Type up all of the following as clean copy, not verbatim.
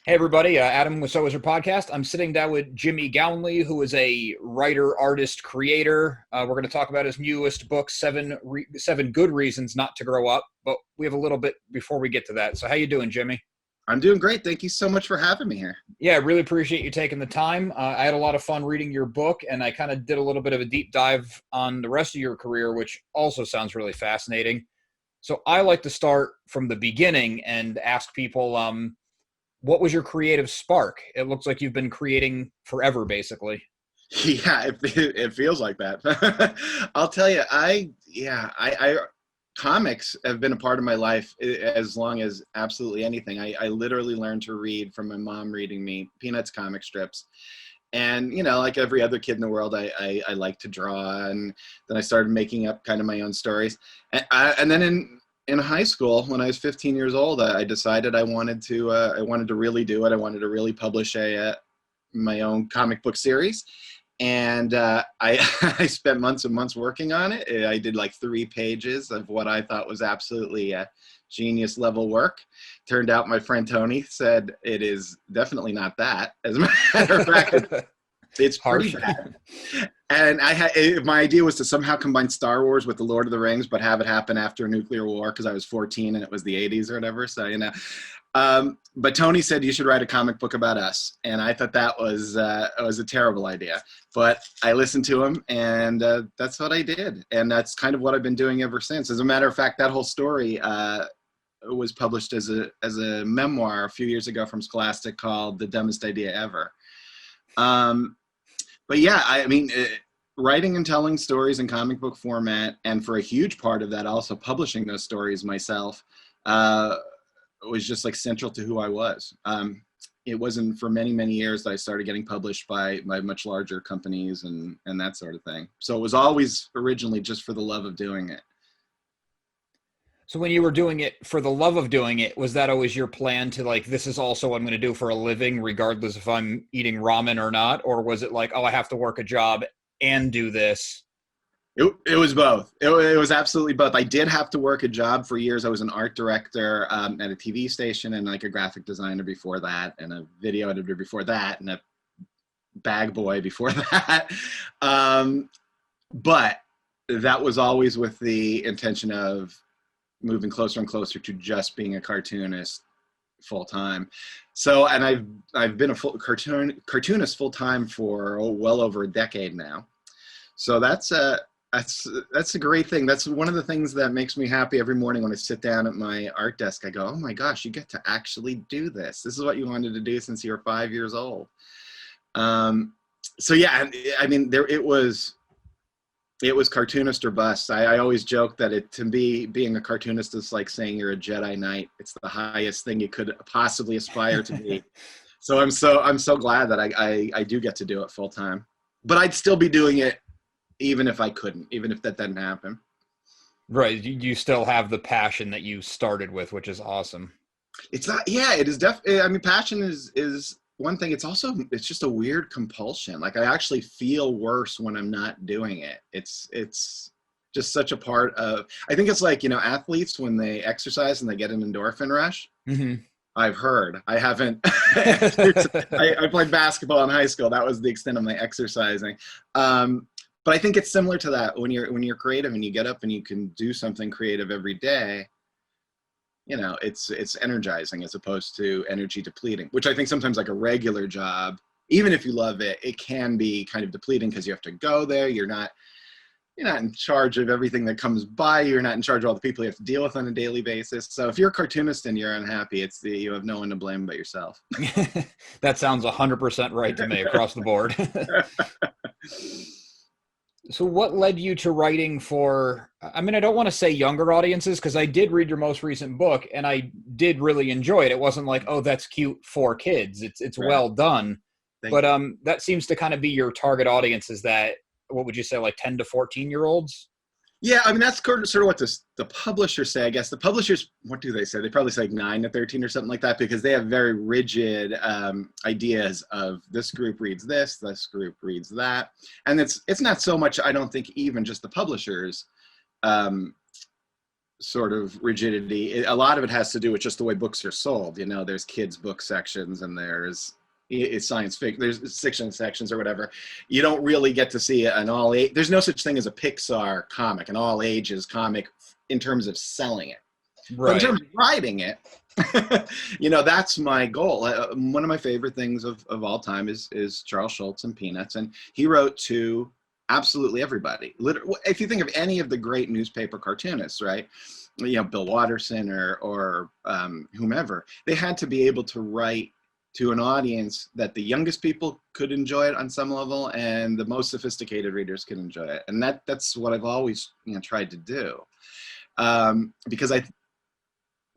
Hey everybody, Adam with So Is Your Podcast. I'm sitting down with Jimmy Gownley, who is a writer, artist, creator. We're going to talk about his newest book, Seven Good Reasons Not to Grow Up. But we have a little bit before we get to that. So how you doing, Jimmy? I'm doing great. Thank you so much for having me here. Yeah, I really appreciate you taking the time. I had a lot of fun reading your book, and I kind of did a little bit of a deep dive on the rest of your career, which also sounds really fascinating. So I like to start from the beginning and ask people, what was your creative spark? It looks like you've been creating forever, basically. Yeah, it feels like that. I'll tell you, comics have been a part of my life as long as absolutely anything. I literally learned to read from my mom reading me Peanuts comic strips. And, like every other kid in the world, I like to draw. And then I started making up kind of my own stories. And then in high school, when I was 15 years old, I decided I wanted to really do it. I wanted to really publish my own comic book series. And I spent months and months working on it. I did like 3 pages of what I thought was absolutely genius level work. Turned out my friend Tony said it is definitely not that. As a matter of fact, it's pretty bad. And my idea was to somehow combine Star Wars with the Lord of the Rings, but have it happen after a nuclear war because I was 14 and it was the 80s or whatever. So, but Tony said you should write a comic book about us. And I thought that was a terrible idea. But I listened to him, and that's what I did. And that's kind of what I've been doing ever since. As a matter of fact, that whole story was published as a memoir a few years ago from Scholastic called The Dumbest Idea Ever. But yeah, writing and telling stories in comic book format, and for a huge part of that, also publishing those stories myself, was just like central to who I was. It wasn't for many, many years that I started getting published by much larger companies and that sort of thing. So it was always originally just for the love of doing it. So when you were doing it for the love of doing it, was that always your plan to like, this is also what I'm going to do for a living, regardless if I'm eating ramen or not? Or was it like, oh, I have to work a job and do this? It was both. It was absolutely both. I did have to work a job for years. I was an art director at a TV station and like a graphic designer before that, and a video editor before that, and a bag boy before that. But that was always with the intention of moving closer and closer to just being a cartoonist full time. So, and I've been a cartoonist full time for well over a decade now. So that's a great thing. That's one of the things that makes me happy every morning when I sit down at my art desk. I go, oh my gosh, you get to actually do this. This is what you wanted to do since you were 5 years old. So yeah, I mean, it was cartoonist or bust. I always joke that being a cartoonist is like saying you're a Jedi Knight. It's the highest thing you could possibly aspire to be. So I'm so glad that I do get to do it full time. But I'd still be doing it even if I couldn't, even if that didn't happen. Right. You still have the passion that you started with, which is awesome. It's not, yeah, it is definitely, I mean, passion is one thing. It's just a weird compulsion. Like I actually feel worse when I'm not doing it. It's just such a part of, I think it's like, athletes when they exercise and they get an endorphin rush. Mm-hmm. I've heard. I haven't. I played basketball in high school. That was the extent of my exercising. But I think it's similar to that when you're creative and you get up and you can do something creative every day. It's energizing as opposed to energy depleting, which I think sometimes like a regular job, even if you love it, it can be kind of depleting because you have to go there. You're not in charge of everything that comes by. You're not in charge of all the people you have to deal with on a daily basis. So if you're a cartoonist and you're unhappy, you have no one to blame but yourself. That sounds 100% right to me across the board. So what led you to writing for, I mean, I don't want to say younger audiences because I did read your most recent book and I did really enjoy it. It wasn't like, oh, that's cute for kids. It's Right. well done. Thank But you. that seems to kind of be your target audience is that, what would you say, like 10 to 14-year-olds? Yeah, I mean, that's sort of what the publishers say, I guess. The publishers, what do they say? They probably say like 9 to 13 or something like that because they have very rigid ideas of this group reads this group reads that. And it's not so much, I don't think, even just the publishers' sort of rigidity. A lot of it has to do with just the way books are sold. You know, there's kids book sections and there's science fiction, there's fiction sections or whatever. You don't really get to see an all age. There's no such thing as a Pixar comic, an all ages comic in terms of selling it. Right. But in terms of writing it, you know, that's my goal. One of my favorite things of all time is Charles Schulz and Peanuts, and he wrote to absolutely everybody. If you think of any of the great newspaper cartoonists, right? You know, Bill Watterson or whomever, they had to be able to write to an audience that the youngest people could enjoy it on some level, and the most sophisticated readers could enjoy it. And that's what I've always, you know, tried to do. Because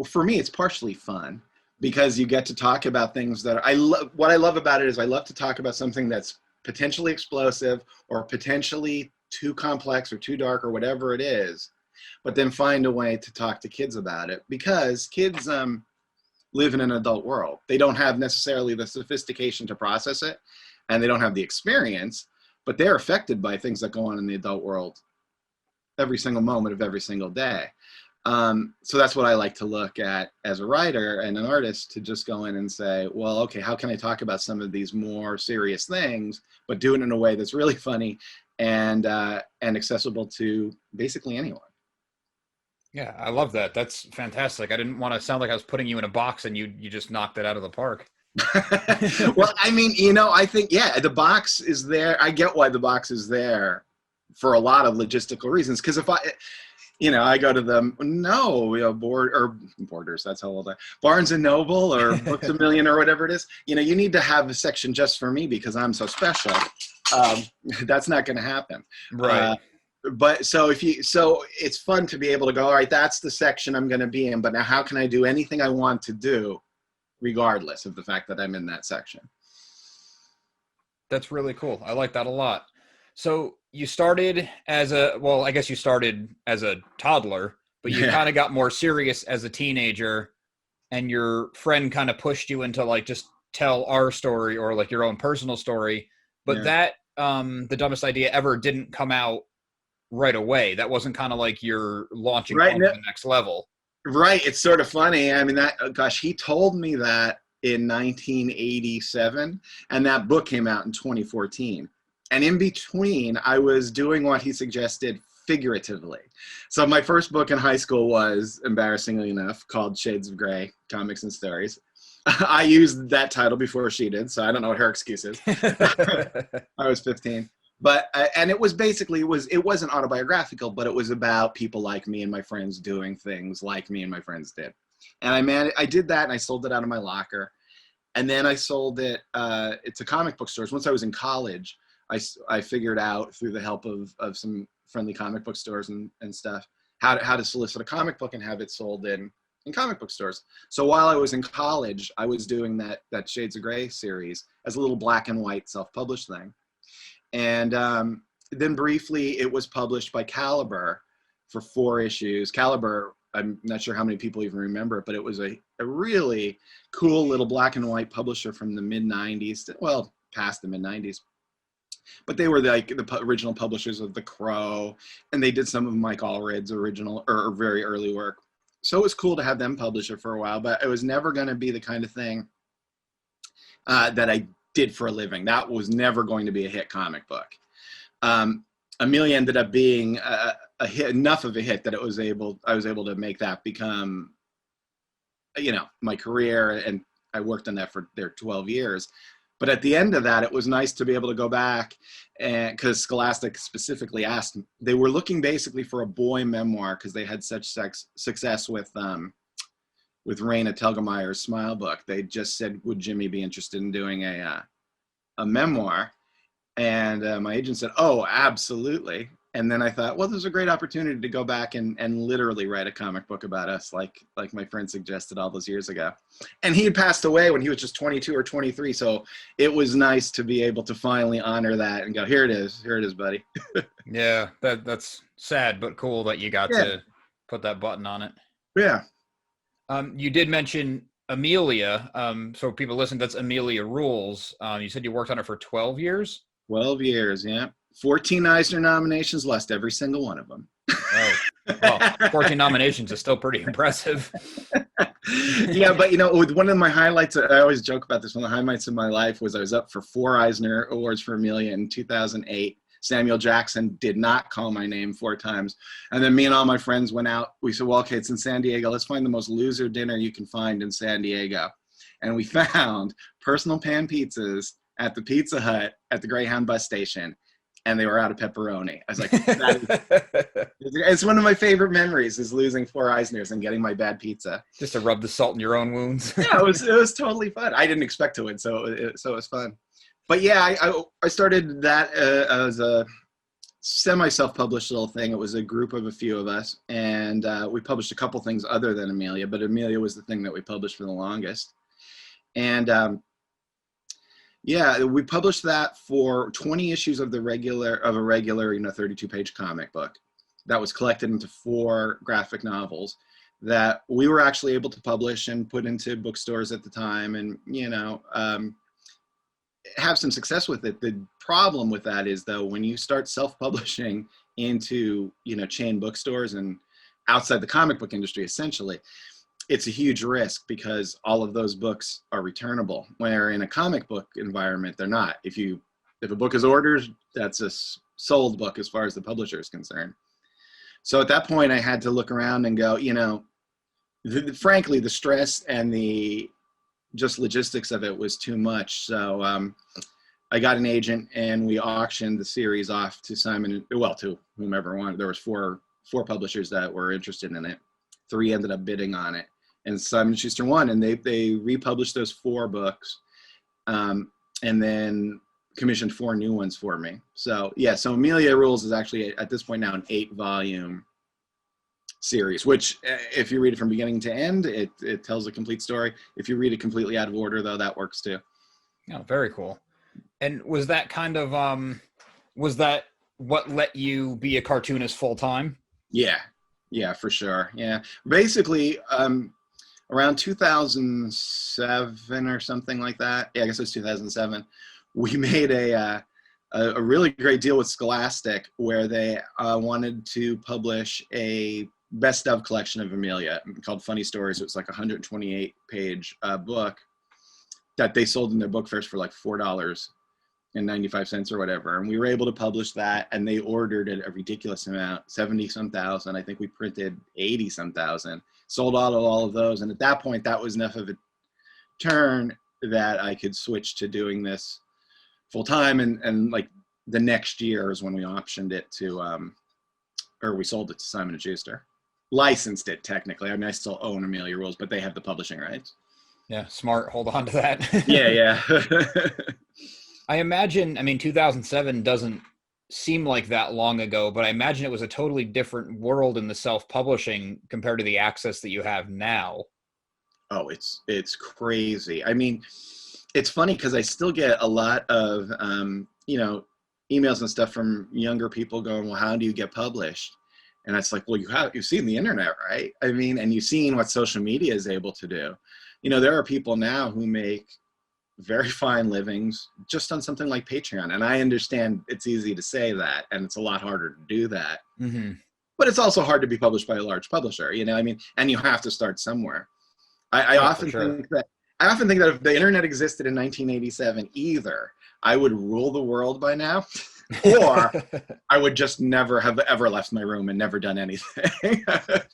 for me, it's partially fun because you get to talk about things that what I love about it is I love to talk about something that's potentially explosive or potentially too complex or too dark or whatever it is, but then find a way to talk to kids about it, because kids live in an adult world. They don't have necessarily the sophistication to process it, and they don't have the experience, but they're affected by things that go on in the adult world every single moment of every single day. So that's what I like to look at as a writer and an artist, to just go in and say, well, okay, how can I talk about some of these more serious things, but do it in a way that's really funny and accessible to basically anyone. Yeah, I love that. That's fantastic. I didn't want to sound like I was putting you in a box and you just knocked it out of the park. Well, I mean, you know, I think, yeah, the box is there. I get why the box is there for a lot of logistical reasons. Because if I go to Borders, that's how old I am, Barnes and Noble or Books A Million or whatever it is, you know, you need to have a section just for me because I'm so special. That's not going to happen. Right. But so it's fun to be able to go, all right, that's the section I'm going to be in, but now how can I do anything I want to do regardless of the fact that I'm in that section? That's really cool. I like that a lot. So you started I guess you started as a toddler, but you kind of got more serious as a teenager, and your friend kind of pushed you into like, just tell our story or like your own personal story. But that, The Dumbest Idea Ever didn't come out right away. That wasn't kind of like you're launching on to the next level. Right. It's sort of funny. I mean, he told me that in 1987, and that book came out in 2014. And in between, I was doing what he suggested figuratively. So my first book in high school was, embarrassingly enough, called Shades of Grey, Comics and Stories. I used that title before she did, so I don't know what her excuse is. I was 15. But and it was basically, it wasn't autobiographical, but it was about people like me and my friends doing things like me and my friends did. And I did that, and I sold it out of my locker. And then I sold it to comic book stores. Once I was in college, I figured out, through the help of some friendly comic book stores and stuff, how to solicit a comic book and have it sold in comic book stores. So while I was in college, I was doing that Shades of Grey series as a little black and white self-published thing. And then briefly it was published by Caliber for 4 issues. Caliber, I'm not sure how many people even remember it, but it was a really cool little black and white publisher from the mid-90s, well, past the mid-90s. But they were like the original publishers of The Crow, and they did some of Mike Allred's original or very early work. So it was cool to have them publish it for a while, but it was never going to be the kind of thing that I did for a living. That was never going to be a hit comic book. Amelia ended up being a hit, enough of a hit that I was able to make that become, you know, my career, and I worked on that for 12 years. But at the end of that, it was nice to be able to go back, and because Scholastic specifically asked, they were looking basically for a boy memoir because they had such success with Raina Telgemeier's Smile book. They just said, would Jimmy be interested in doing a memoir? And my agent said, oh, absolutely. And then I thought, well, there's a great opportunity to go back and literally write a comic book about us, like my friend suggested all those years ago. And he had passed away when he was just 22 or 23. So it was nice to be able to finally honor that and go, here it is, buddy. Yeah, that's sad, but cool that you got to put that button on it. Yeah. You did mention Amelia. So people listen, that's Amelia Rules. You said you worked on it for 12 years? 12 years, yeah. 14 Eisner nominations, lost every single one of them. Oh, Well, 14 nominations is still pretty impressive. Yeah, but you know, with one of my highlights, I always joke about this. One of the highlights of my life was I was up for 4 Eisner Awards for Amelia in 2008. Samuel Jackson did not call my name 4 times. And then me and all my friends went out. We said, well, okay, it's in San Diego. Let's find the most loser dinner you can find in San Diego. And we found personal pan pizzas at the Pizza Hut at the Greyhound bus station. And they were out of pepperoni. I was like, it's one of my favorite memories is losing 4 Eisners and getting my bad pizza. Just to rub the salt in your own wounds. Yeah, it was totally fun. I didn't expect to win, so it was fun. But yeah, I started that as a semi-self-published little thing. It was a group of a few of us, and we published a couple things other than Amelia, but Amelia was the thing that we published for the longest. And yeah, we published that for 20 issues of a regular, 32-page comic book that was collected into 4 graphic novels that we were actually able to publish and put into bookstores at the time, and have some success with it. The problem with that is, though, when you start self-publishing into chain bookstores and outside the comic book industry, essentially, it's a huge risk because all of those books are returnable, where in a comic book environment, they're not. If a book is ordered, that's a sold book as far as the publisher is concerned. So at that point, I had to look around and go, frankly, the stress and the just logistics of it was too much. So I got an agent and we auctioned the series off to to whomever wanted. There was four publishers that were interested in it. 3 ended up bidding on it, and Simon & Schuster won, and they republished those 4 books, and then commissioned 4 new ones for me. So yeah, so Emilia Rules is actually at this point now an 8-volume series, which if you read it from beginning to end, it tells a complete story. If you read it completely out of order, though, that works too. Oh, very cool. And was that kind of was that what let you be a cartoonist full time? Yeah, for sure. Yeah, basically around 2007 or something like that. Yeah, I guess it was 2007. We made a really great deal with Scholastic, where they wanted to publish a best of collection of Amelia called Funny Stories. It was like a 128-page book that they sold in their book fairs for like $4.95 or whatever. And we were able to publish that, and they ordered a ridiculous amount, 70-some thousand. I think we printed 80-some thousand, sold all of those. And at that point, that was enough of a turn that I could switch to doing this full time. And like the next year is when we optioned it to, or we sold it to Simon & Schuster. Licensed it technically. I mean, I still own Amelia Rules, but they have the publishing rights. Yeah, smart. Hold on to that. Yeah. I imagine, 2007 doesn't seem like that long ago, but I imagine it was a totally different world in the self-publishing compared to the access that you have now. Oh, it's crazy. I mean, it's funny because I still get a lot of, emails and stuff from younger people going, well, how do you get published? And it's like, well, you've seen the internet, right? I mean, and you've seen what social media is able to do. There are people now who make very fine livings just on something like Patreon. And I understand it's easy to say that, and it's a lot harder to do that. Mm-hmm. But it's also hard to be published by a large publisher, and you have to start somewhere. I often think that if the internet existed in 1987, either I would rule the world by now, or I would just never have ever left my room and never done anything.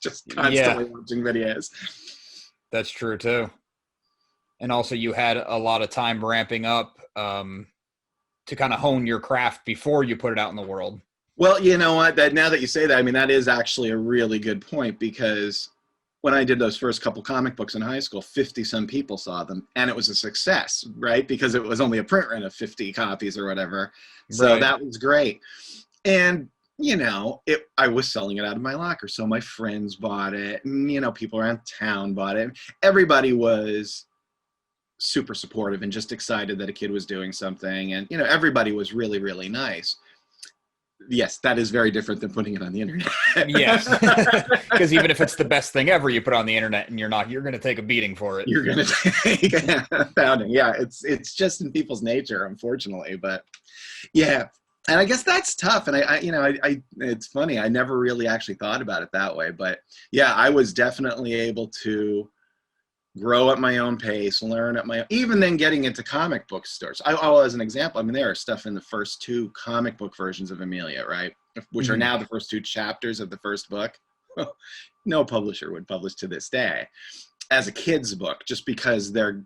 Just constantly watching videos. That's true too. And also you had a lot of time ramping up to kind of hone your craft before you put it out in the world. Well, you know what? Now that you say that, that is actually a really good point, because when I did those first couple comic books in high school, 50-some people saw them, and it was a success, right? Because it was only a print run of 50 copies or whatever. So that was great. And, I was selling it out of my locker. So my friends bought it, and, people around town bought it. Everybody was super supportive and just excited that a kid was doing something. And, everybody was really, really nice. Yes, that is very different than putting it on the internet. Yes, because even if it's the best thing ever you put on the internet and you're going to take a beating for it. You're going to take a pounding. Yeah, it's just in people's nature, unfortunately. But yeah, And I guess that's tough. And it's funny. I never really actually thought about it that way, but yeah, I was definitely able to grow at my own pace, learn at my own, even then getting into comic book stores. As an example, I mean, there are stuff in the first two comic book versions of Amelia, right? Which are now the first two chapters of the first book. No publisher would publish to this day as a kid's book, just because they're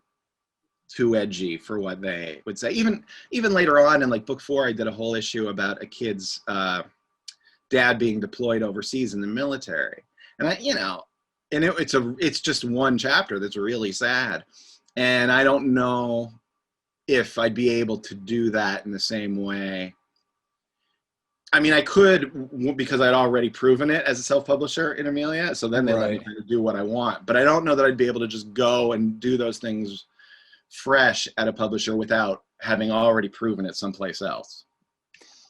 too edgy for what they would say. Even later on in like book 4, I did a whole issue about a kid's dad being deployed overseas in the military. And it's just one chapter that's really sad. And I don't know if I'd be able to do that in the same way. I mean, I could, because I'd already proven it as a self-publisher in Amelia. So then they let me kind of do what I want. But I don't know that I'd be able to just go and do those things fresh at a publisher without having already proven it someplace else.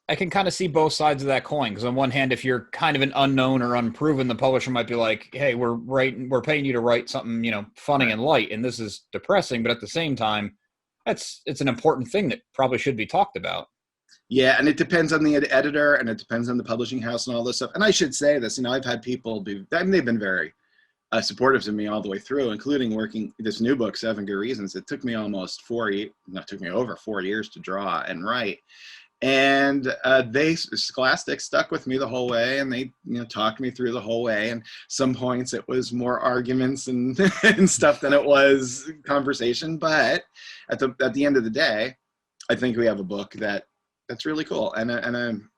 I can kind of see both sides of that coin, because on one hand, if you're kind of an unknown or unproven, the publisher might be like, hey, we're paying you to write something, funny and light, and this is depressing. But at the same time, it's an important thing that probably should be talked about. Yeah, and it depends on the editor, and it depends on the publishing house and all this stuff. And I should say this, I've had people they've been very supportive to me all the way through, including working this new book, 7 Good Reasons. It took me over 4 years to draw and write. And Scholastic stuck with me the whole way, and they talked me through the whole way. And some points it was more arguments and, and stuff than it was conversation. But at the end of the day, I think we have a book that's really cool, and I'm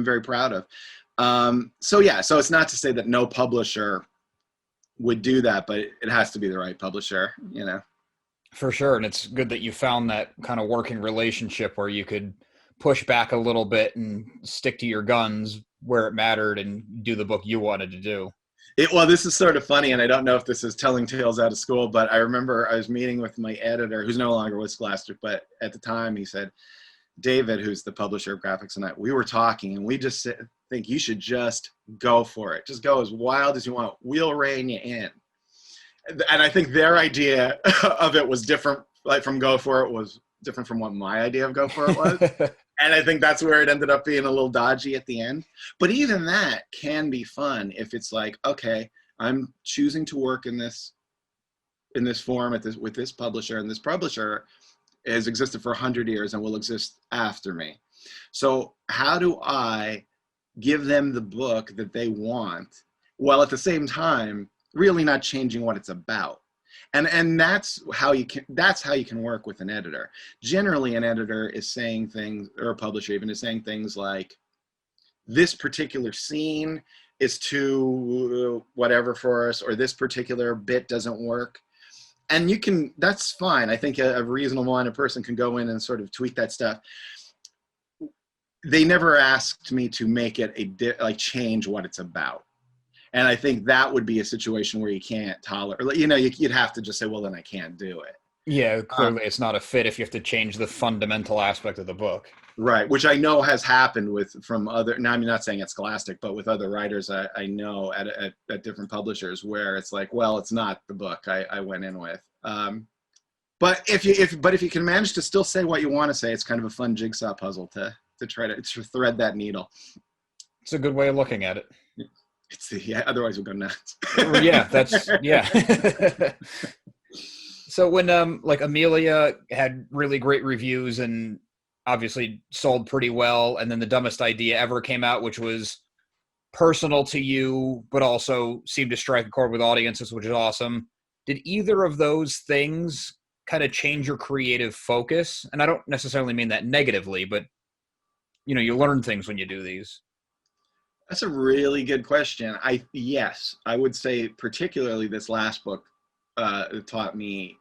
very proud of. So it's not to say that no publisher would do that, but it has to be the right publisher, For sure. And it's good that you found that kind of working relationship where you could push back a little bit and stick to your guns where it mattered and do the book you wanted to do. Well, this is sort of funny, and I don't know if this is telling tales out of school, but I remember I was meeting with my editor, who's no longer with Scholastic, but at the time he said, David, who's the publisher of Graphics and we were talking, and we just think you should just go for it. Just go as wild as you want. We'll rein you in. And I think their idea of it was different, like from go for it was different from what my idea of go for it was. And I think that's where it ended up being a little dodgy at the end. But even that can be fun if it's like, okay, I'm choosing to work in this form with this publisher, and this publisher has existed for 100 years and will exist after me. So how do I give them the book that they want, while at the same time really not changing what it's about? And that's how you can work with an editor. Generally, an editor is saying things, or a publisher even is saying things like, this particular scene is too whatever for us, or this particular bit doesn't work. And that's fine. I think a reasonable-minded person can go in and sort of tweak that stuff. They never asked me to make it change what it's about. And I think that would be a situation where you can't tolerate, you'd have to just say, well, then I can't do it. Yeah, clearly it's not a fit if you have to change the fundamental aspect of the book. Right, which I know has happened from other, now I'm not saying at Scholastic, but with other writers I know at different publishers, where it's like, well, it's not the book I went in with. But if you can manage to still say what you want to say, it's kind of a fun jigsaw puzzle to try to thread that needle. It's a good way of looking at it. Otherwise we'll go nuts. Yeah. So when Amelia had really great reviews and obviously sold pretty well, and then The Dumbest Idea Ever came out, which was personal to you, but also seemed to strike a chord with audiences, which is awesome. Did either of those things kind of change your creative focus? And I don't necessarily mean that negatively, but you learn things when you do these. That's a really good question. Yes, I would say particularly this last book taught me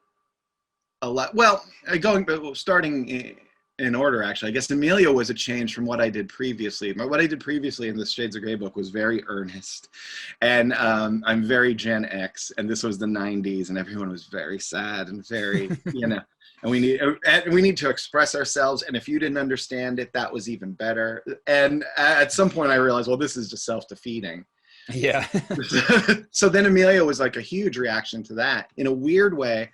a lot. Well, starting in order, actually, I guess Emilia was a change from what I did previously. What I did previously in the Shades of Grey book was very earnest, and I'm very Gen X, and this was the 90s, and everyone was very sad and very, and we need to express ourselves, and if you didn't understand it, that was even better. And at some point I realized, well, this is just self-defeating. Yeah. So then Amelia was like a huge reaction to that. In a weird way,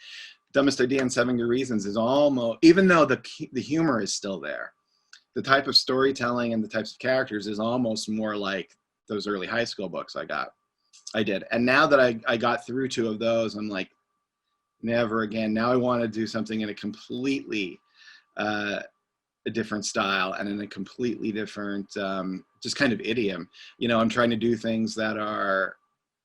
Dumbest Idea and 7 Good Reasons is almost, even though the humor is still there, the type of storytelling and the types of characters is almost more like those early high school books I did. And now that I got through 2 of those, I'm like, never again. Now I want to do something in a completely a different style and in a completely different just kind of idiom. You know, I'm trying to do things that are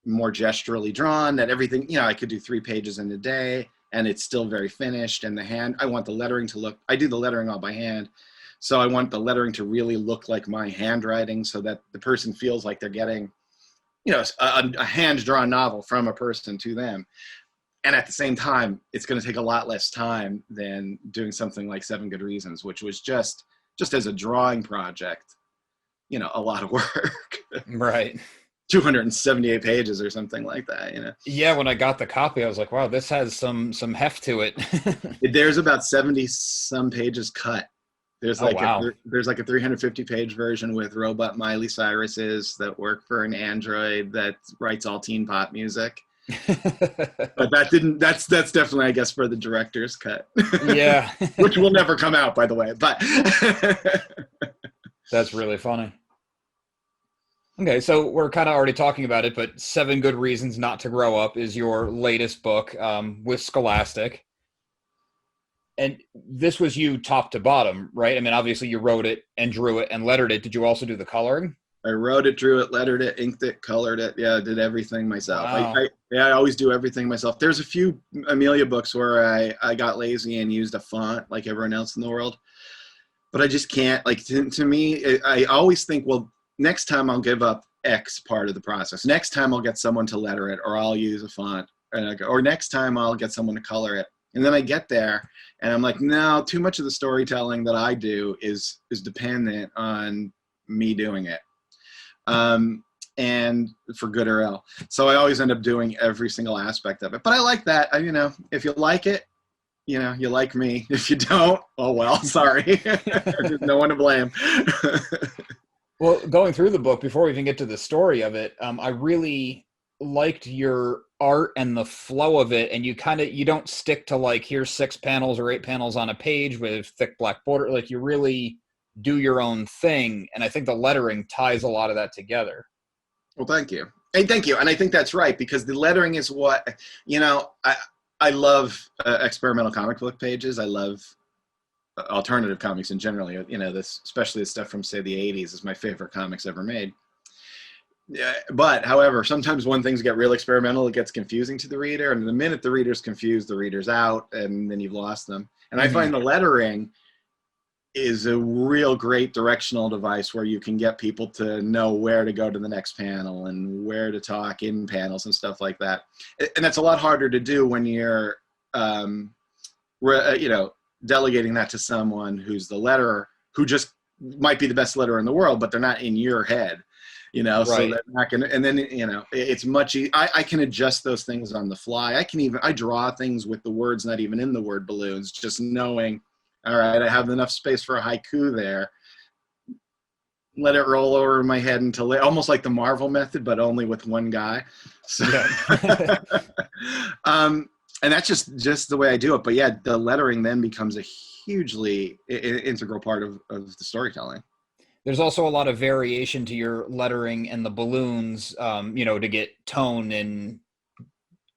more gesturally drawn, that everything, you know, I could do 3 pages in a day and it's still very finished. And I want the lettering to look, I do the lettering all by hand. So I want the lettering to really look like my handwriting so that the person feels like they're getting, you know, a hand-drawn novel from a person to them. And at the same time, it's going to take a lot less time than doing something like 7 Good Reasons, which was just as a drawing project, you know, a lot of work. Right. 278 pages or something like that, you know. Yeah, when I got the copy, I was like, wow, this has some heft to it. There's about 70 some pages cut. There's like there's like a 350 page version with robot Miley Cyruses that work for an Android that writes all teen pop music. But that's definitely, I guess, for the director's cut. Yeah. Which will never come out, by the way, but that's really funny. Okay, so we're kind of already talking about it, but 7 Good Reasons Not to Grow Up is your latest book with Scholastic. And this was you top to bottom, right? I mean, obviously you wrote it and drew it and lettered it. Did you also do the coloring? I wrote it, drew it, lettered it, inked it, colored it. Yeah, I did everything myself. Wow. I always do everything myself. There's a few Amelia books where I got lazy and used a font like everyone else in the world. But I just can't. Like, to me, I always think, well, next time I'll give up X part of the process. Next time I'll get someone to letter it, or I'll use a font. Or next time I'll get someone to color it. And then I get there and I'm like, no, too much of the storytelling that I do is dependent on me doing it. And for good or ill. So I always end up doing every single aspect of it. But I like that. You know, if you like it, you know, you like me. If you don't, oh well, sorry. There's no one to blame. Well, going through the book, before we even get to the story of it, I really liked your art and the flow of it. And you don't stick to like, here's 6 panels or 8 panels on a page with thick black border. Like, you really do your own thing. And I think the lettering ties a lot of that together. Well, thank you. Hey, thank you. And I think that's right, because the lettering is what, you know, I love experimental comic book pages. I love alternative comics in general. You know, especially the stuff from, say, the 80s is my favorite comics ever made. But, however, sometimes when things get real experimental, it gets confusing to the reader. And the minute the reader's confused, the reader's out, and then you've lost them. And I find the lettering is a real great directional device where you can get people to know where to go to the next panel and where to talk in panels and stuff like that. And that's a lot harder to do when you're, you know, delegating that to someone who's the letterer, who just might be the best letterer in the world, but they're not in your head. You know, right. So they're not gonna, and then, you know, it's much easier. I can adjust those things on the fly. I draw things with the words not even in the word balloons, just knowing, all right, I have enough space for a haiku there. Let it roll over my head until almost like the Marvel method, but only with one guy. So, yeah. And that's just the way I do it. But yeah, the lettering then becomes a hugely integral part of the storytelling. There's also a lot of variation to your lettering and the balloons, you know, to get tone and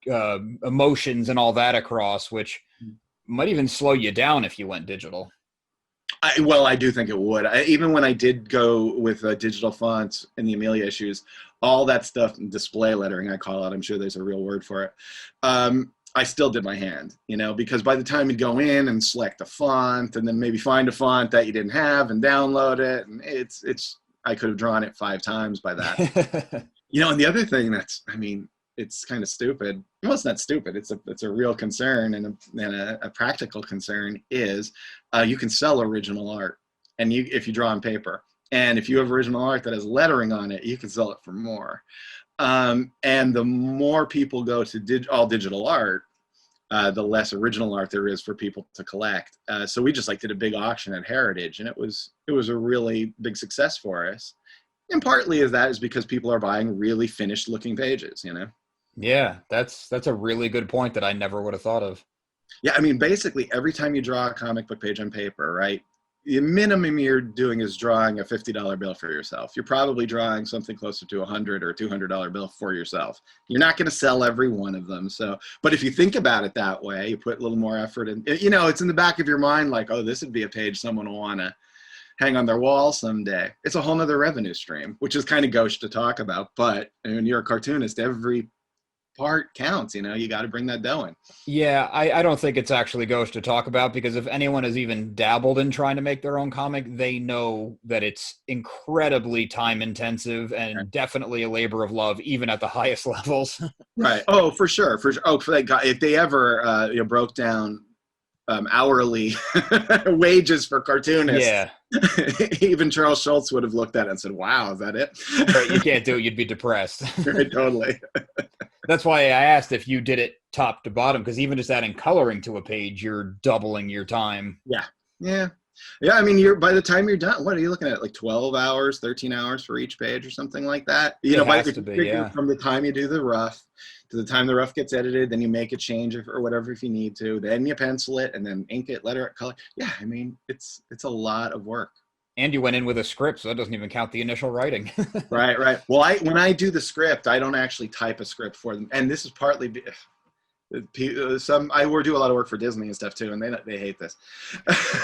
emotions and all that across, which might even slow you down if you went digital. Well, I do think it would. Even when I did go with digital fonts in the Emilia issues, all that stuff, display lettering, I call it. I'm sure there's a real word for it. I still did my hand, you know, because by the time you'd go in and select a font and then maybe find a font that you didn't have and download it, and I could have drawn it 5 times by that. You know, and the other thing it's kind of stupid. Well, it's not stupid. It's a real concern and a practical concern is you can sell original art, and if you draw on paper, and if you have original art that has lettering on it, you can sell it for more. And the more people go to all digital art, the less original art there is for people to collect. So we just did a big auction at Heritage, and it was a really big success for us. And partly is because people are buying really finished looking pages, you know? Yeah, that's a really good point that I never would have thought of. Yeah, I mean, basically every time you draw a comic book page on paper, right? the minimum you're doing is drawing a $50 bill for yourself. You're probably drawing something closer to $100 or $200 bill for yourself. You're not going to sell every one of them. So, but if you think about it that way, you put a little more effort in, you know, it's in the back of your mind, like, oh, this would be a page someone will want to hang on their wall someday. It's a whole nother revenue stream, which is kind of gauche to talk about. But when you're a cartoonist, every part counts, you know, you got to bring that dough in. Yeah, I don't think it's actually gauche to talk about, because if anyone has even dabbled in trying to make their own comic, they know that it's incredibly time intensive and definitely a labor of love, even at the highest levels. Right. Oh, for sure. For sure. Oh, for that guy, if they ever you know, broke down hourly wages for cartoonists, Yeah. even Charles Schultz would have looked at it and said, wow, is that it? Right, you can't do it, you'd be depressed. Right, totally. That's why I asked if you did it top to bottom, because even just adding coloring to a page, you're doubling your time. Yeah. Yeah. Yeah. I mean, you're by the time you're done, what are you looking at? Like 12 hours, 13 hours for each page or something like that? You know, It has to be, yeah. from the time you do the rough to the time the rough gets edited, then you make a change or whatever if you need to, then you pencil it and then ink it, letter it, color. Yeah. I mean, it's a lot of work. And you went in with a script, so that doesn't even count the initial writing. Right, right. Well, when I do the script, I don't actually type a script for them, and this is partly I do a lot of work for Disney and stuff too, and they hate this.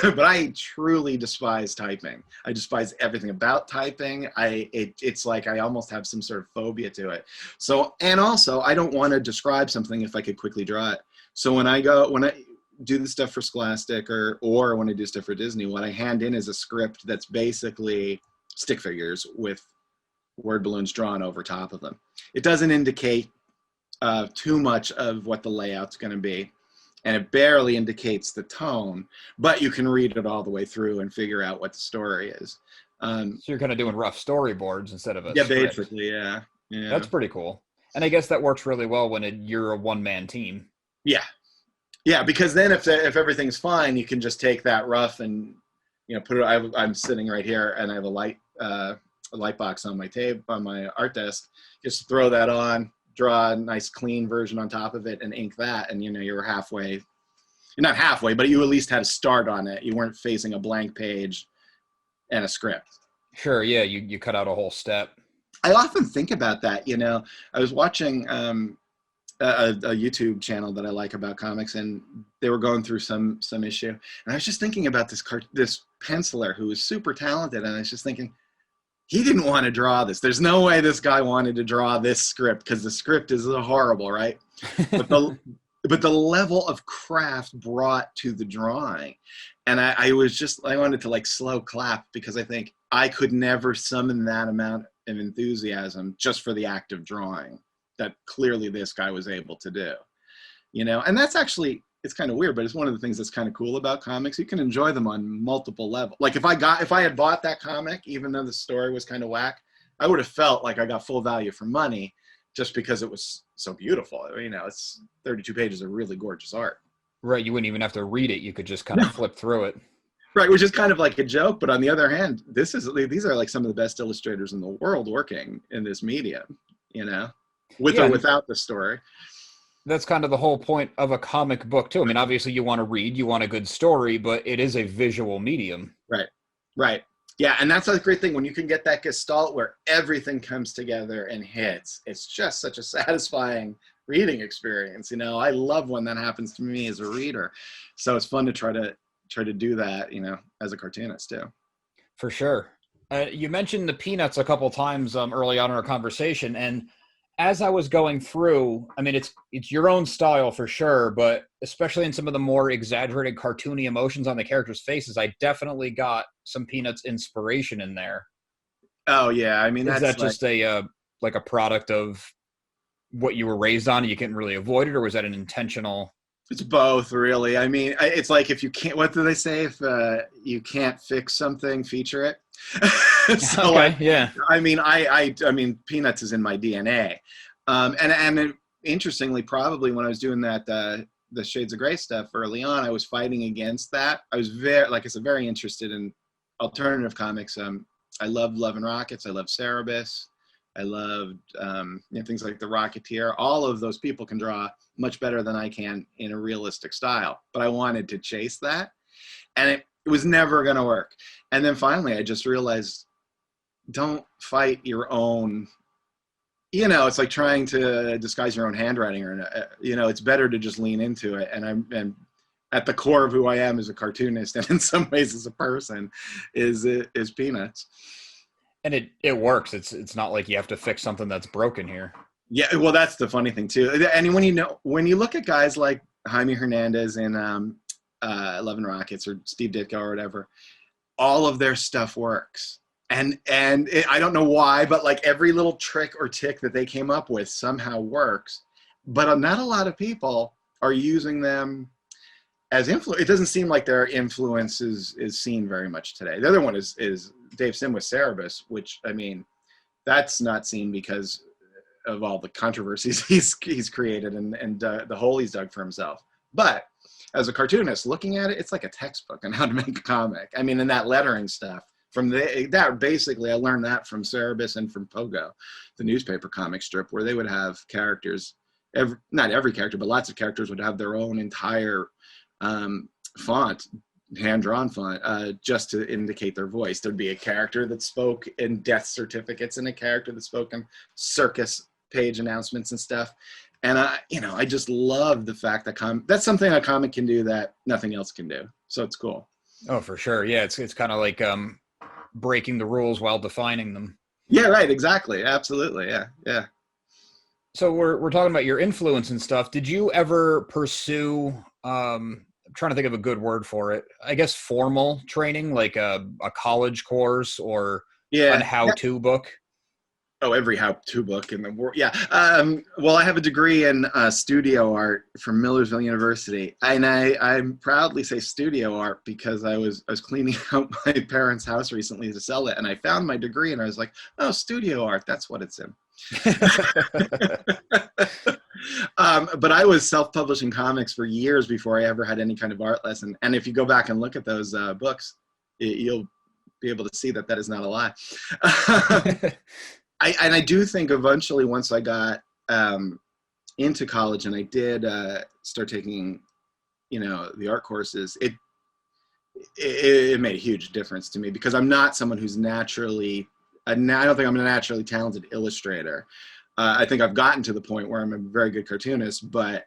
But I truly despise typing. I despise everything about typing. It's like I almost have some sort of phobia to it. So, and also I don't want to describe something if I could quickly draw it. So when I do the stuff for Scholastic or when I do stuff for Disney, what I hand in is a script that's basically stick figures with word balloons drawn over top of them. It doesn't indicate too much of what the layout's going to be, and it barely indicates the tone, but you can read it all the way through and figure out what the story is. So you're kind of doing rough storyboards instead of a yeah, script. basically, yeah. That's pretty cool. And I guess that works really well when you're a one-man team. Yeah. Yeah, because then if everything's fine, you can just take that rough and, you know, put it. I'm sitting right here, and I have a light box on my table on my art desk. Just throw that on, draw a nice clean version on top of it, and ink that, and you know you're halfway. You're not halfway, but you at least had a start on it. You weren't facing a blank page and a script. Sure, yeah, you cut out a whole step. I often think about that. You know, I was watching a YouTube channel that I like about comics, and they were going through some issue, and I was just thinking about this penciler who was super talented, and I was just thinking, he didn't want to draw this. There's no way this guy wanted to draw this script, because the script is horrible, right? But the level of craft brought to the drawing, and I wanted to like slow clap, because I think I could never summon that amount of enthusiasm just for the act of drawing that clearly this guy was able to do, you know? And that's actually, it's kind of weird, but it's one of the things that's kind of cool about comics. You can enjoy them on multiple levels. Like if I had bought that comic, even though the story was kind of whack, I would have felt like I got full value for money just because it was so beautiful. You know, it's 32 pages of really gorgeous art. Right, you wouldn't even have to read it. You could just kind of flip through it. Right, which is kind of like a joke, but on the other hand, these are like some of the best illustrators in the world working in this medium, you know, with or without the story. That's kind of the whole point of a comic book too. I mean, obviously you want to read, you want a good story, but it is a visual medium. Right. Yeah, and that's a great thing when you can get that gestalt where everything comes together and hits. It's just such a satisfying reading experience. You know, I love when that happens to me as a reader. So it's fun to try to do that, you know, as a cartoonist too. For sure. You mentioned the Peanuts a couple times early on in our conversation, and as I was going through, I mean, it's your own style for sure, but especially in some of the more exaggerated cartoony emotions on the characters' faces, I definitely got some Peanuts inspiration in there. Oh yeah, I mean, is that just a product of what you were raised on and you couldn't really avoid it, or was that an intentional? It's both, really. I mean, it's like if you can't, what do they say? If you can't fix something, feature it. So okay, yeah. I mean, I mean, Peanuts is in my DNA, and interestingly, probably when I was doing that the Shades of Grey stuff early on, I was fighting against that. I was very interested in alternative comics. I loved Love and Rockets. I loved Cerebus. I loved things like The Rocketeer. All of those people can draw much better than I can in a realistic style, but I wanted to chase that. And It was never going to work. And then finally, I just realized, don't fight your own. It's like trying to disguise your own handwriting, or it's better to just lean into it. And at the core of who I am as a cartoonist, and in some ways as a person, is Peanuts. And it works. It's not like you have to fix something that's broken here. Yeah, well, that's the funny thing too. And when you look at guys like Jaime Hernandez in Love and Rockets, or Steve Ditko or whatever, all of their stuff works. And I don't know why, but like every little trick or tick that they came up with somehow works. But not a lot of people are using them as influence. It doesn't seem like their influence is seen very much today. The other one is Dave Sim with Cerebus, which, I mean, that's not seen because of all the controversies he's created and the hole he's dug for himself. But as a cartoonist, looking at it, it's like a textbook on how to make a comic. I mean, and that lettering stuff. That basically, I learned that from Cerebus and from Pogo, the newspaper comic strip, where they would have characters, not every character, but lots of characters would have their own entire font, hand-drawn font, just to indicate their voice. There'd be a character that spoke in death certificates and a character that spoke in circus page announcements and stuff. And I just love the fact that that's something a comic can do that nothing else can do. So it's cool. Oh, for sure. Yeah, it's kind of like breaking the rules while defining them. Yeah, right. Exactly. Absolutely. Yeah. So we're talking about your influence and stuff. Did you ever pursue? I'm trying to think of a good word for it. I guess formal training, like a college course or a how-to book. Oh, every how-to book in the world. Yeah. Well, I have a degree in studio art from Millersville University, and I proudly say studio art because I was cleaning out my parents' house recently to sell it, and I found my degree, and I was like, oh, studio art, that's what it's in. But I was self-publishing comics for years before I ever had any kind of art lesson. And if you go back and look at those books, you'll be able to see that is not a lie. I do think eventually, once I got into college and I did start taking, the art courses, it made a huge difference to me, because I'm not someone who's naturally, I don't think I'm a naturally talented illustrator. I think I've gotten to the point where I'm a very good cartoonist, but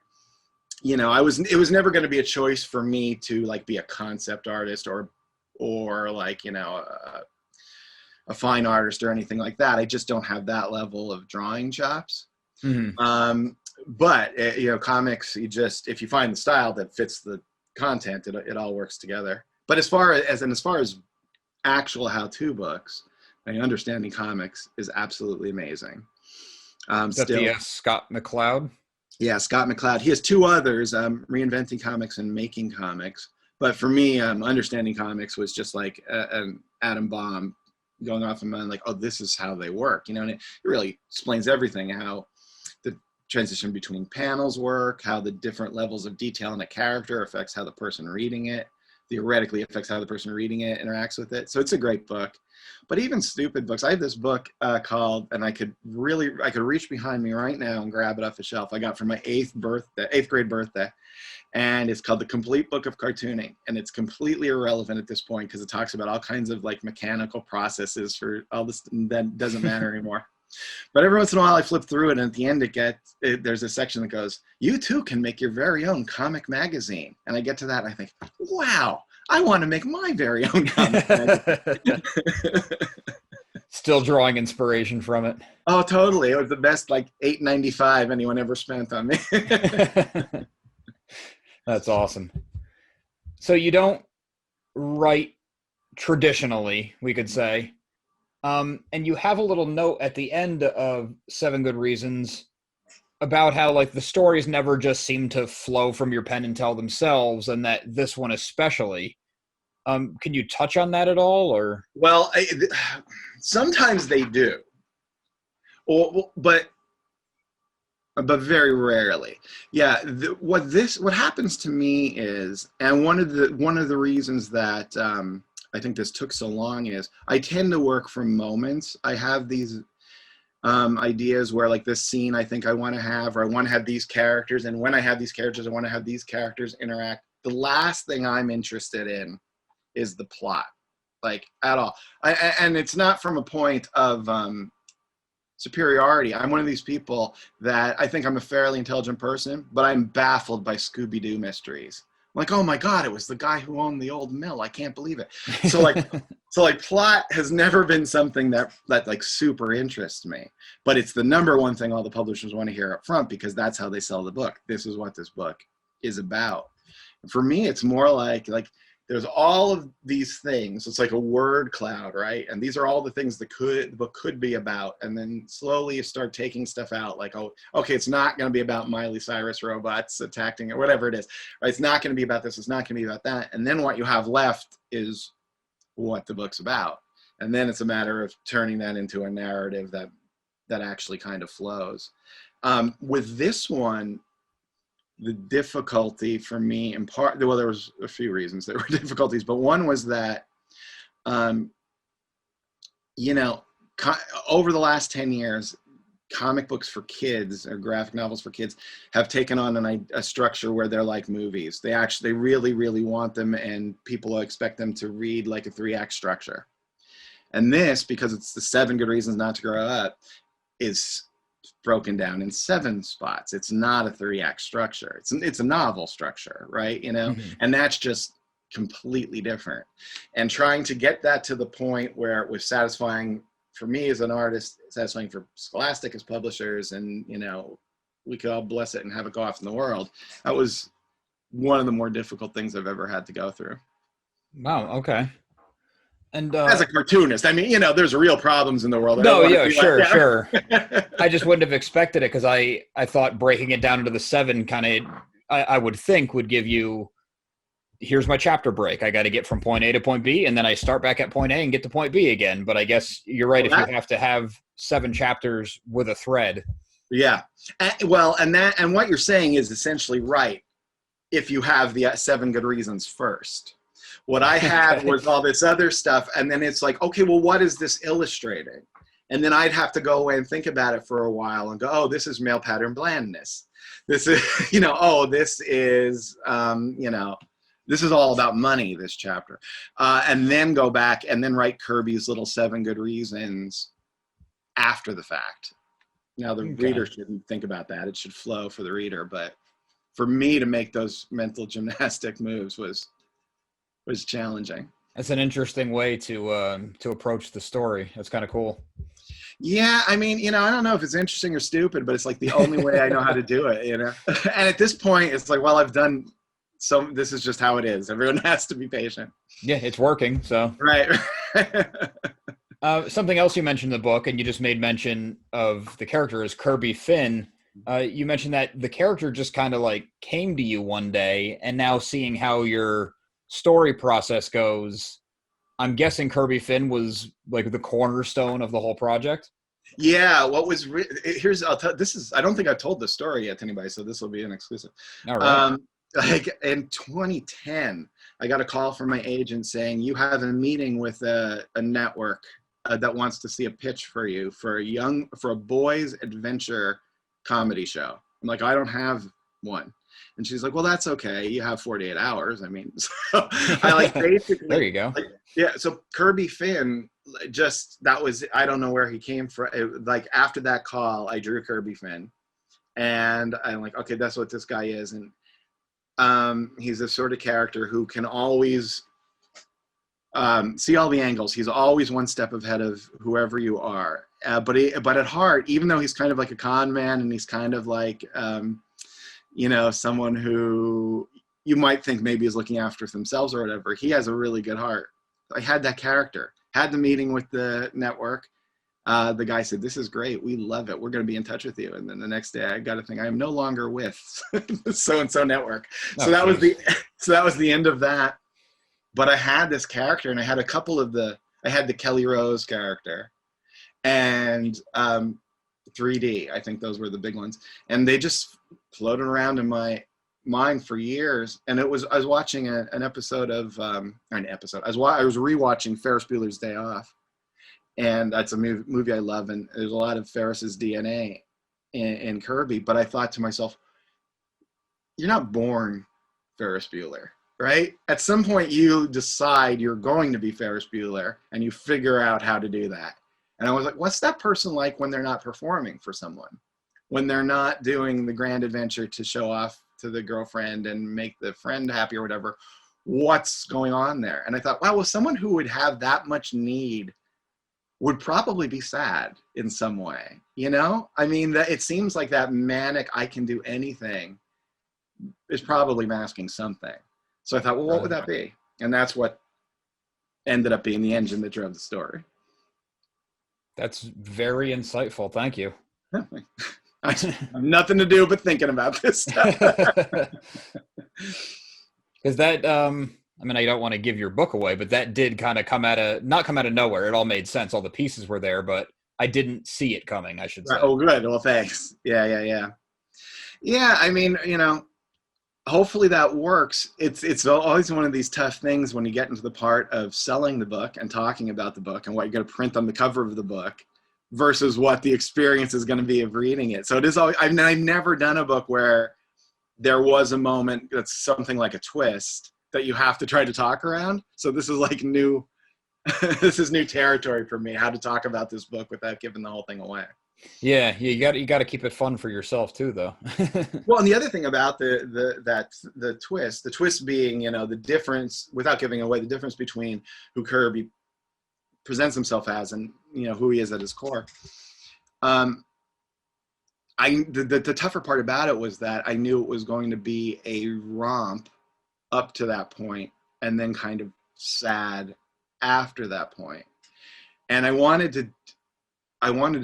it was never going to be a choice for me to like be a concept artist or like, a fine artist or anything like that. I just don't have that level of drawing chops. Mm-hmm. But comics, if you find the style that fits the content, it all works together. But as far as actual how-to books, understanding comics is absolutely amazing. Scott McCloud? Yeah, Scott McCloud. He has two others, Reinventing Comics and Making Comics. But for me, understanding comics was just like an atom bomb going off in my mind, like, oh, this is how they work, and it really explains everything, how the transition between panels work, how the different levels of detail in a character affects how the person reading it, theoretically affects how the person reading it interacts with it. So it's a great book. But even stupid books, I have this book called, and I could reach behind me right now and grab it off the shelf. I got for my 8th grade birthday. And it's called The Complete Book of Cartooning. And it's completely irrelevant at this point because it talks about all kinds of like mechanical processes for all this that doesn't matter anymore. But every once in a while I flip through it, and at the end there's a section that goes, you too can make your very own comic magazine. And I get to that and I think, wow, I want to make my very own comic magazine. Still drawing inspiration from it. Oh, totally. It was the best like $8.95 anyone ever spent on me. That's awesome. So you don't write traditionally, we could say. And you have a little note at the end of 7 Good Reasons about how like the stories never just seem to flow from your pen and tell themselves, and that this one especially. Can you touch on that at all, or? Well, sometimes they do, but very rarely. Yeah, what happens to me is, and one of the reasons that I think this took so long is I tend to work from moments. I have these ideas where like this scene I think I want to have, or I want to have these characters, and when I have these characters, I want to have these characters interact. The last thing I'm interested in is the plot, like at all. And it's not from a point of superiority. I'm one of these people that I think I'm a fairly intelligent person, but I'm baffled by Scooby-Doo mysteries. I'm like, oh my God, it was the guy who owned the old mill. I can't believe it. So like plot has never been something that like super interests me, but it's the number one thing all the publishers want to hear up front, because that's how they sell the book. This is what this book is about. For me, it's more like there's all of these things. It's like a word cloud, right? And these are all the things the book could be about. And then slowly you start taking stuff out, like, oh, okay, it's not going to be about Miley Cyrus robots attacking or whatever it is, right? It's not going to be about this. It's not going to be about that. And then what you have left is what the book's about. And then it's a matter of turning that into a narrative that actually kind of flows. With this one, the difficulty for me, in part, well, there was a few reasons there were difficulties, but one was that, you know, over the last 10 years, comic books for kids or graphic novels for kids have taken on a structure where they're like movies. They really, really want them, and people expect them to read like a 3-act structure. And this, because it's the 7 Good Reasons Not to Grow Up, is broken down in 7 spots. It's not a 3-act structure. It's a novel structure, right? You know, and that's just completely different. And trying to get that to the point where it was satisfying for me as an artist, satisfying for Scholastic as publishers, and, you know, we could all bless it and have it go off in the world. That was one of the more difficult things I've ever had to go through. Wow. Okay. And as a cartoonist, I mean, you know, there's real problems in the world. No, yeah, sure, sure. I just wouldn't have expected it, because I thought breaking it down into the 7 kind of, I would think would give you, here's my chapter break. I got to get from point A to point B, and then I start back at point A and get to point B again. But I guess you're right. Well, if you have to have 7 chapters with a thread. Yeah. Well, and what you're saying is essentially right, if you have the 7 Good Reasons first. What I had was all this other stuff, and then it's like, okay, well, what is this illustrating? And then I'd have to go away and think about it for a while and go, oh, this is male pattern blandness. This is, you know, oh, this is, you know, this is all about money, this chapter. And then go back and then write Kirby's little 7 Good Reasons after the fact. Now, the reader shouldn't think about that. It should flow for the reader. But for me to make those mental gymnastic moves was challenging. That's an interesting way to approach the story. That's kind of cool. Yeah, I mean, you know, I don't know if it's interesting or stupid, but it's like the only way I know how to do it, you know. And at this point, it's like, well, I've done so. This is just how it is. Everyone has to be patient. Yeah, it's working. So right. Something else you mentioned in the book, and you just made mention of the character, is Kirby Finn. You mentioned that the character just kind of like came to you one day, and now seeing how your story process goes, I'm guessing Kirby Finn was like the cornerstone of the whole project. Yeah, what was I'll tell this is, I don't think I've told this story yet to anybody, so this will be an exclusive. All right. Like in 2010, I got a call from my agent saying, you have a meeting with a network that wants to see a pitch for you for a boys adventure comedy show. I'm like, I don't have one. And she's like, well, that's okay. You have 48 hours. I mean, so I like basically. There you go. Like, yeah. So Kirby Finn, that was, I don't know where he came from. Like after that call, I drew Kirby Finn, and I'm like, okay, that's what this guy is. And he's the sort of character who can always see all the angles. He's always one step ahead of whoever you are. But at heart, even though he's kind of like a con man, and he's kind of like, you know, someone who you might think maybe is looking after themselves or whatever, he has a really good heart. I had that character. Had the meeting with the network. The guy said, this is great. We love it. We're going to be in touch with you. And then the next day I got to think, I am no longer with so-and-so network. Oh, so that was the end of that. But I had this character, and I had a couple of I had the Kelly Rose character and 3D. I think those were the big ones. And they just floated around in my mind for years. And I was watching an episode of, I was rewatching Ferris Bueller's Day Off. And that's a movie I love. And there's a lot of Ferris's DNA in Kirby. But I thought to myself, you're not born Ferris Bueller, right? At some point you decide you're going to be Ferris Bueller and you figure out how to do that. And I was like, what's that person like when they're not performing for someone? When they're not doing the grand adventure to show off to the girlfriend and make the friend happy or whatever? What's going on there? And I thought, wow, well, someone who would have that much need would probably be sad in some way, you know? I mean, that it seems like that manic, I can do anything is probably masking something. So I thought, well, what would that be? And that's what ended up being the engine that drove the story. That's very insightful. Thank you. I have nothing to do but thinking about this stuff. Because that, I mean, I don't want to give your book away, but that did kind of not come out of nowhere. It all made sense. All the pieces were there, but I didn't see it coming, I should say. Oh, good. Well, thanks. Yeah. Yeah, I mean, you know, hopefully that works. It's always one of these tough things when you get into the part of selling the book and talking about the book and what you're going to print on the cover of the book versus what the experience is going to be of reading it. So it is always, I've never done a book where there was a moment that's something like a twist that you have to try to talk around. So this is like new, this is new territory for me, how to talk about this book without giving the whole thing away. Yeah, you got to keep it fun for yourself too, though. Well, and the other thing about the twist being, you know, the difference, without giving away, the difference between who Kirby presents himself as and, you know, who he is at his core. The tougher part about it was that I knew it was going to be a romp up to that point and then kind of sad after that point. And I wanted to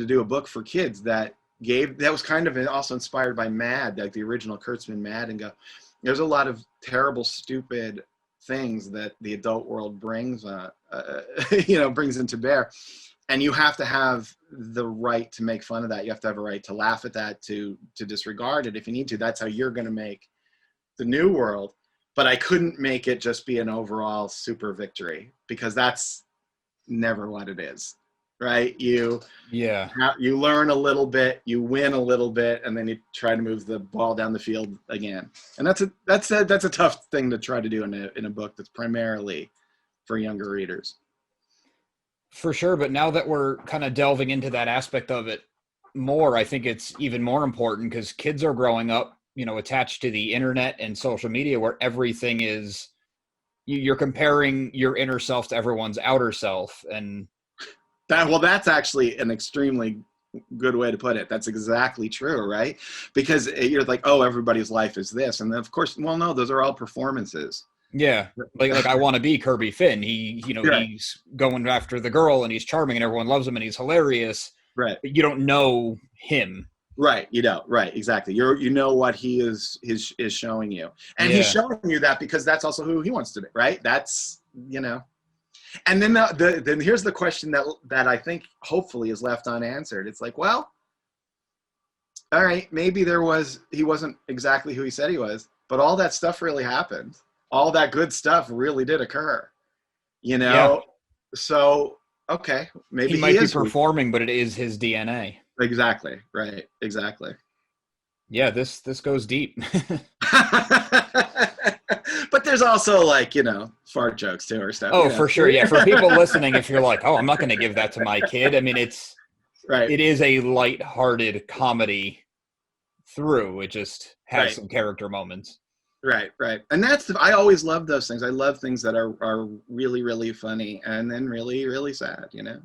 do a book for kids that was kind of also inspired by Mad, like the original Kurtzman Mad, and go, there's a lot of terrible, stupid things that the adult world brings into bear. And you have to have the right to make fun of that. You have to have a right to laugh at that, to disregard it if you need to. That's how you're going to make the new world. But I couldn't make it just be an overall super victory, because that's never what it is, right? You learn a little bit, you win a little bit, and then you try to move the ball down the field again. And that's a tough thing to try to do in a book that's primarily for younger readers. For sure, but now that we're kind of delving into that aspect of it more, I think it's even more important because kids are growing up, you know, attached to the internet and social media where everything is, you're comparing your inner self to everyone's outer self. And that's actually an extremely good way to put it. That's exactly true, right? Because you're like, oh, everybody's life is this. And then of course, well, no, those are all performances. Yeah, like I want to be Kirby Finn. He's going after the girl and he's charming and everyone loves him and he's hilarious. Right. But you don't know him. Right. You don't. Right. Exactly. You know what he is showing you, and he's showing you that because that's also who he wants to be. Right. That's, you know. And then then here's the question that I think hopefully is left unanswered. It's like, well, all right, maybe he wasn't exactly who he said he was, but all that stuff really happened. All that good stuff really did occur, you know? Yeah. So, okay, maybe he might be performing, but it is his DNA. Exactly. Right. Exactly. Yeah, this goes deep. But there's also, like, you know, fart jokes too or stuff. Oh, you know? For sure. Yeah. For people listening, if you're like, oh, I'm not going to give that to my kid. I mean, it is a lighthearted comedy through. It just has some character moments. Right. And I always love those things. I love things that are really, really funny and then really, really sad, you know?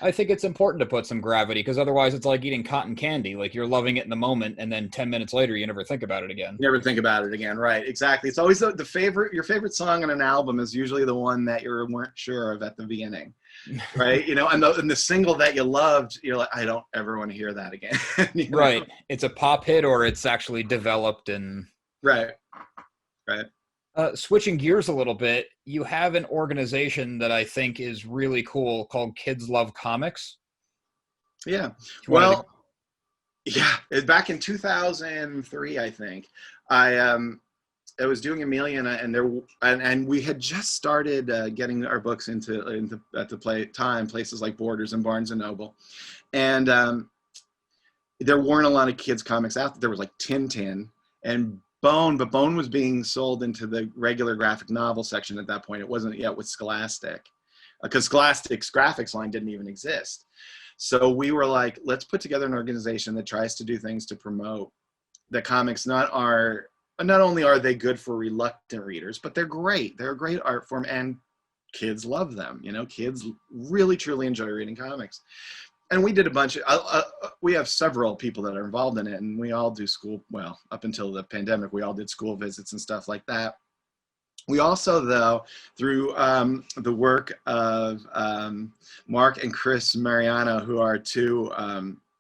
I think it's important to put some gravity because otherwise it's like eating cotton candy. Like you're loving it in the moment and then 10 minutes later, you never think about it again. Never think about it again. Right. Exactly. It's always your favorite song on an album is usually the one that you weren't sure of at the beginning. Right. You know, and the single that you loved, you're like, I don't ever want to hear that again. You know? Right. It's a pop hit or it's actually developed and. Right. Switching gears a little bit, you have an organization that I think is really cool called Kids Love Comics. Yeah. Well, back in 2003, I think, I was doing Amelia and we had just started getting our books into places like Borders and Barnes and Noble, and there weren't a lot of kids comics out there. There was like Tintin and Bone, but Bone was being sold into the regular graphic novel section at that point. It wasn't yet with Scholastic, because Scholastic's graphics line didn't even exist. So we were like, let's put together an organization that tries to do things to promote the comics. Not only are they good for reluctant readers, but they're great. They're a great art form, and kids love them. You know, kids really, truly enjoy reading comics. And we did a bunch of, we have several people that are involved in it, and we all do up until the pandemic, we all did school visits and stuff like that. We also, though, through the work of Mark and Chris Mariano, who are two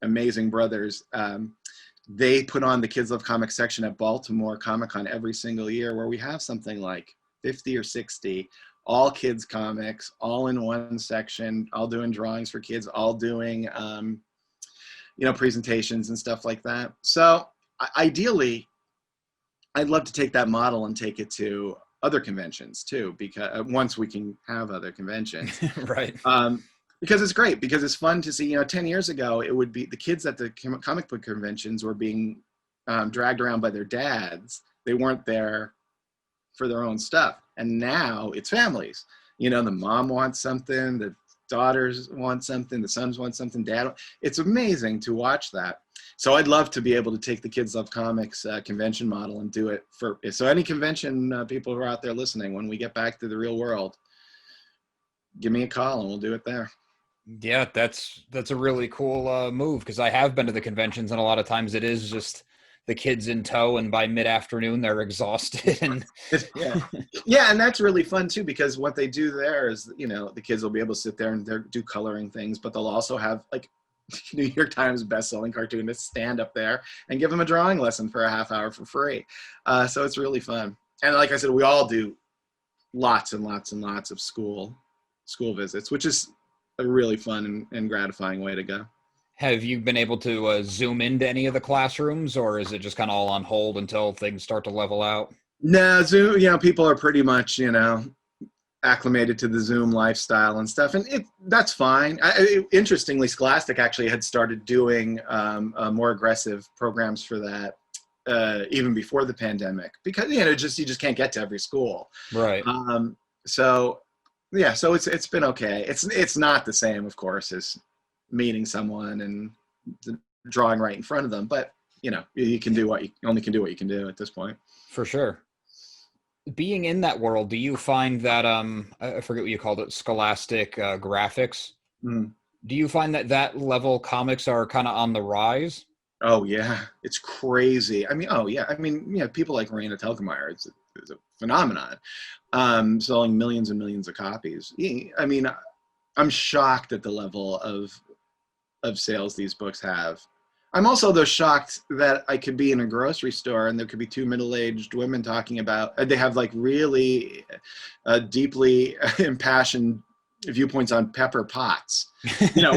amazing brothers, they put on the Kids Love Comics section at Baltimore Comic-Con every single year, where we have something like 50 or 60 all kids comics, all in one section, all doing drawings for kids, all doing, presentations and stuff like that. So ideally, I'd love to take that model and take it to other conventions too, because once we can have other conventions, right. Because it's great, because it's fun to see, 10 years ago, it would be the kids at the comic book conventions were being dragged around by their dads. They weren't there for their own stuff. And now it's families. The mom wants something, the daughters want something, the sons want something, dad. It's amazing to watch that. So I'd love to be able to take the Kids Love Comics convention model and do it so any convention people who are out there listening, when we get back to the real world, give me a call and we'll do it there. Yeah, that's a really cool move, because I have been to the conventions, and a lot of times it is just the kids in tow, and by mid-afternoon they're exhausted. And yeah, and that's really fun too, because what they do there is, the kids will be able to sit there and do coloring things, but they'll also have like New York Times best-selling cartoonists stand up there and give them a drawing lesson for a half hour for free. So it's really fun. And like I said, we all do lots and lots and lots of school visits, which is a really fun and gratifying way to go. Have you been able to zoom into any of the classrooms, or is it just kind of all on hold until things start to level out? No, Zoom, people are pretty much, acclimated to the Zoom lifestyle and stuff, and that's fine. Interestingly, Scholastic actually had started doing more aggressive programs for that even before the pandemic, because you just can't get to every school. Right. So it's been okay. It's not the same, of course, as meeting someone and drawing right in front of them, but you only can do what you can do at this point. For sure. Being in that world, do you find that I forget what you called it, Scholastic graphics? Mm. Do you find that level comics are kind of on the rise? Oh yeah, it's crazy. People like Raina Telgemeier, it's a phenomenon, selling millions and millions of copies. I'm shocked at the level of sales these books have. I'm also, though, shocked that I could be in a grocery store and there could be two middle-aged women talking about, they have like really deeply impassioned viewpoints on pepper pots,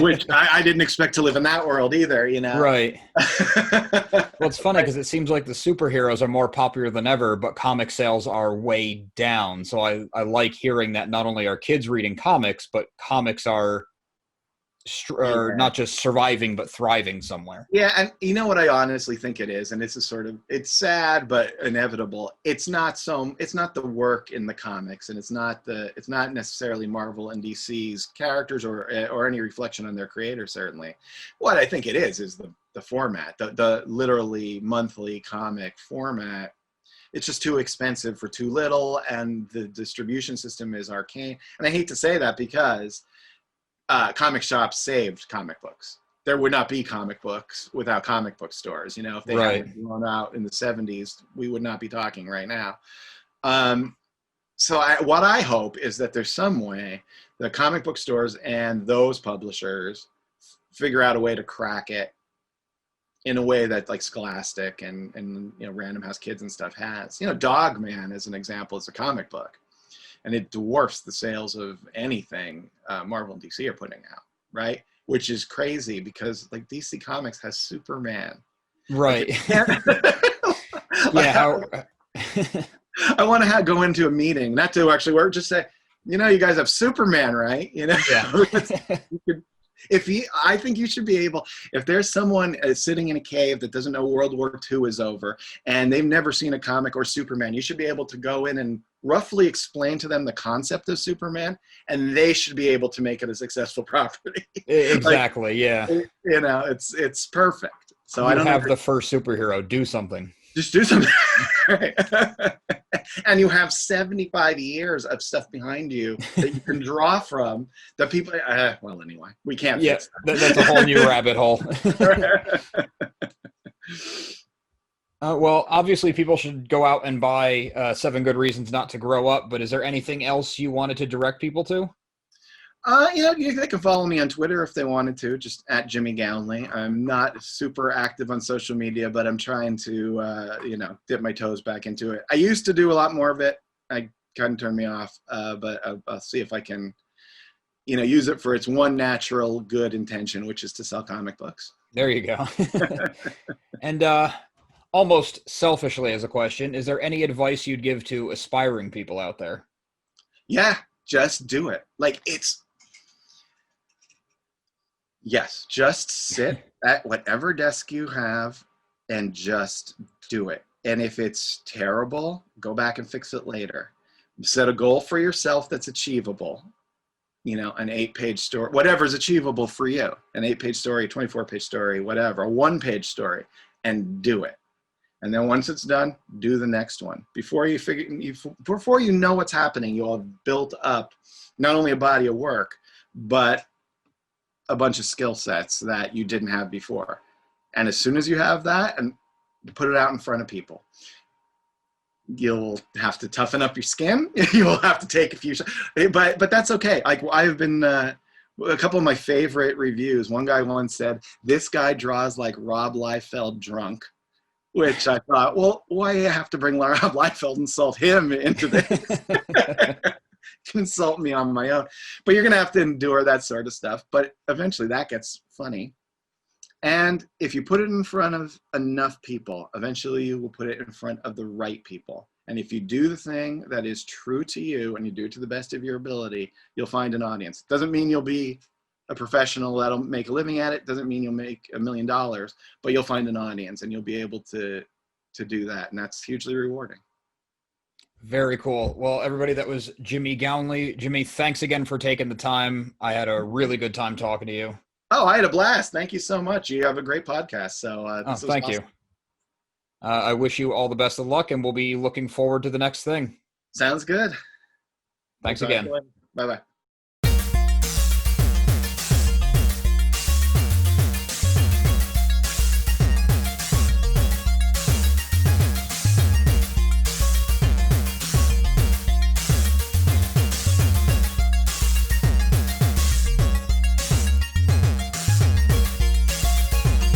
which I didn't expect to live in that world either, Right. Well, it's funny because it seems like the superheroes are more popular than ever, but comic sales are way down. So I like hearing that not only are kids reading comics, but comics are not just surviving, but thriving somewhere. Yeah, and you know what I honestly think it is, and it's it's sad but inevitable. It's not the work in the comics, and it's not necessarily Marvel and DC's characters or any reflection on their creator, certainly. What I think it is the format, the literally monthly comic format. It's just too expensive for too little, and the distribution system is arcane. And I hate to say that, because comic shops saved comic books. There would not be comic books without comic book stores. If they hadn't grown out in the 70s, we would not be talking right now. So what I hope is that there's some way the comic book stores and those publishers figure out a way to crack it in a way that like Scholastic and Random House Kids and stuff has. Dog Man, as an example, is a comic book, and it dwarfs the sales of anything Marvel and DC are putting out, right? Which is crazy, because like DC Comics has Superman. Right. I want to go into a meeting, not to actually work, just say, you guys have Superman, right? Yeah. I think you should be able, if there's someone sitting in a cave that doesn't know World War II is over and they've never seen a comic or Superman, you should be able to go in and roughly explain to them the concept of Superman, and they should be able to make it a successful property. Exactly. Yeah. It's perfect. So You I don't have the first superhero. Do something. Just do something. And you have 75 years of stuff behind you that you can draw from. The people, well, anyway, we can't fix that. That's a whole new rabbit hole. Well, obviously, people should go out and buy 7 Good Reasons Not to Grow Up, but is there anything else you wanted to direct people to? They can follow me on Twitter if they wanted to, just at Jimmy Gownley. I'm not super active on social media, but I'm trying to, dip my toes back into it. I used to do a lot more of it. I kind of turned me off, but I'll see if I can, use it for its one natural good intention, which is to sell comic books. There you go. And almost selfishly as a question, is there any advice you'd give to aspiring people out there? Yeah, just do it. Yes, just sit at whatever desk you have and just do it. And if it's terrible, go back and fix it later. Set a goal for yourself that's achievable. An 8-page story, whatever's achievable for you. An 8-page story, 24-page story, whatever, a 1-page story, and do it. And then once it's done, do the next one. Before you know what's happening, you'll have built up not only a body of work, but a bunch of skill sets that you didn't have before. And as soon as you have that and put it out in front of people, you'll have to toughen up your skin. You'll have to take a few shots, but that's okay. I've been, a couple of my favorite reviews. One guy once said, "This guy draws like Rob Liefeld drunk," which I thought, well, why do you have to bring Rob Liefeld and insult him into this? Consult me on my own. But you're going to have to endure that sort of stuff. But eventually that gets funny. And if you put it in front of enough people, eventually you will put it in front of the right people. And if you do the thing that is true to you and you do it to the best of your ability, you'll find an audience. Doesn't mean you'll be a professional that'll make a living at it. Doesn't mean you'll make $1 million, but you'll find an audience and you'll be able to do that. And that's hugely rewarding. Very cool. Well, everybody, that was Jimmy Gownley. Jimmy, thanks again for taking the time. I had a really good time talking to you. Oh, I had a blast. Thank you so much. You have a great podcast. So thank you. I wish you all the best of luck, and we'll be looking forward to the next thing. Sounds good. Thanks again. Bye-bye.